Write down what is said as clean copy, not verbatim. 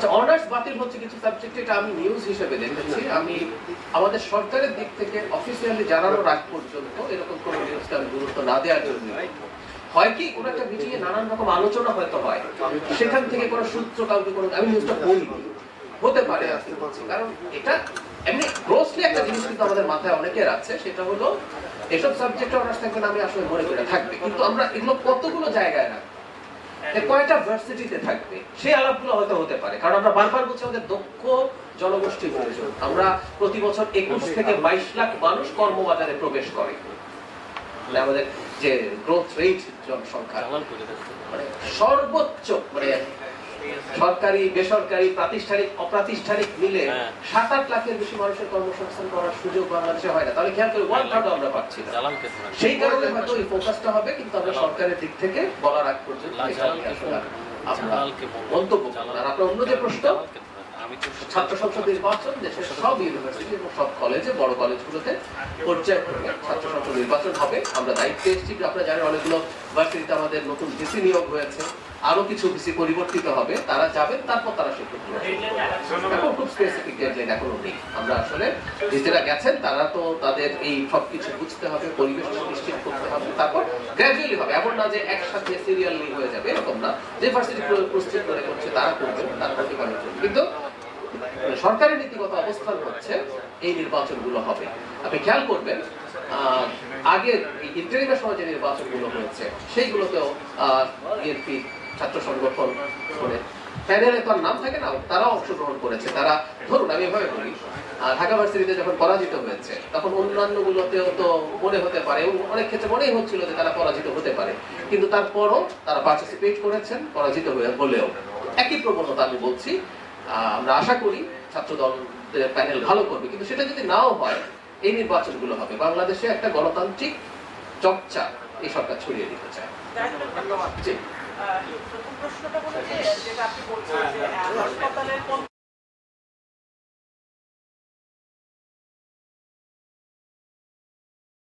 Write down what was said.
আচ্ছা, অনার্স বাতিল হচ্ছে কিছু সাবজেক্ট, এটা আমি নিউজ হিসেবে দেখেছি। আমি আমাদের সরকারের দিক থেকে অফিসিয়ালি জানানোর আগ পর্যন্ত এরকম কোনো নিউজকে আমি গুরুত্ব না দেওয়ার জন্য, হয় কি কোনো একটা মিটিংয়ে নানান রকম আলোচনা হয়তো হয়, সেখান থেকে কোনো সূত্র কাউকে কোনো, আমি নিউজটা পড়িনি, হতে পারে আসতে বলছি। কারণ এটা এমনি গ্রোসলি একটা জিনিস কিন্তু আমাদের মাথায় অনেকের আছে, সেটা হলো এসব সাবজেক্টে অনার্স থাকবে না, আমি আসলে মনে করে থাকবে, কিন্তু আমরা এগুলো কতগুলো জায়গায় রাখবো, কয়টা ভার্সিটিতে থাকবে, সেই আলাপগুলো হয়তো হতে পারে। কারণ আমরা বারবার বলছি আমাদের দক্ষ জনগোষ্ঠী প্রয়োজন। আমরা প্রতি বছর 21 থেকে 22 লাখ মানুষ কর্মবাজারে প্রবেশ করে, আমাদের যে গ্রোথ রেট জনসংখ্যা মানে সর্বোচ্চ, মানে সরকারি বেসরকারি প্রাতিষ্ঠানিক অপ্রাতিষ্ঠানিক মিলে 7-8 লাখের বেশি মানুষের কর্মসংস্থান করার সুযোগ বাংলাদেশে হয় না। তাহলে খেয়াল করে 1/3 আমরা পাচ্ছি না। সেই কারণে হয়তো এই ফোকাসটা হবে, কিন্তু আমরা সরকারের দিক থেকে বলার আগ পর্যন্ত আমরা মন্তব্য করব। আর আপনার অন্য যে প্রশ্ন, ছাত্র সংসদ নির্বাচন দেশের সব ইউনিভার্সিটি এবং সব কলেজে, বড় কলেজগুলোতে পর্যায়ক্রমে ছাত্র সংসদ নির্বাচন হবে। আমরা দায়িত্বে এসেছি, আপনারা জানেন অনেকগুলো ভার্সিটিতে আমাদের নতুন ভিসি নিয়োগ হয়েছে, আরো কিছু ভিসি পরিবর্তিত হবে, তারা যাবেন, তারপর তারা সিদ্ধান্ত নেবেন। এখন খুব স্পেসিফিক ডেডলাইন এখনো নেই। আমরা আসলে যারা গেছেন তারা তো তাদের এই সবকিছু বুঝতে হবে, পরিবেশ নিশ্চিত করতে হবে, তারপর গ্র্যাজুয়ালি হবে। এমন না যে একসাথে সিরিয়ালি হয়ে যাবে, এরকম না। যে ভার্সিটি প্রস্তুত করে করছে তারা করবেন, তারপর কি করার জন্য। কিন্তু সরকারের নীতিগত অবস্থান হচ্ছে এই নির্বাচনগুলো হবে। আপনি খেয়াল করবেন আগের ইন্টারিমের সময় যে নির্বাচনগুলো হয়েছে সেইগুলোতেও বিএনপি ছাত্র সংগঠন মানে প্যানেলে তো নাম থাকে না, তারাও অংশগ্রহণ করেছে। তারা ধরুন আমি এভাবে বলি, ঢাকা ভার্সিটিতে যখন পরাজিত হয়েছে তখন অন্যান্য গুলোতেও তো মনে হতে পারে, এবং অনেক ক্ষেত্রে মনেই হচ্ছিল যে তারা পরাজিত হতে পারে, কিন্তু তারপরও তারা পার্টিসিপেট করেছেন পরাজিত হলেও। একই প্রবণতা আমি বলছি, আমরা আশা করি ছাত্র দলের প্যানেল ভালো করবে, কিন্তু সেটা যদি নাও হয় এই নির্বাচনগুলো হবে বাংলাদেশে একটা গণতান্ত্রিক চর্চা এই সরকার ছড়িয়ে দিতে চায়। প্রথম প্রশ্নটা হলো যে যেটা আপনি বলছেন যে হাসপাতালের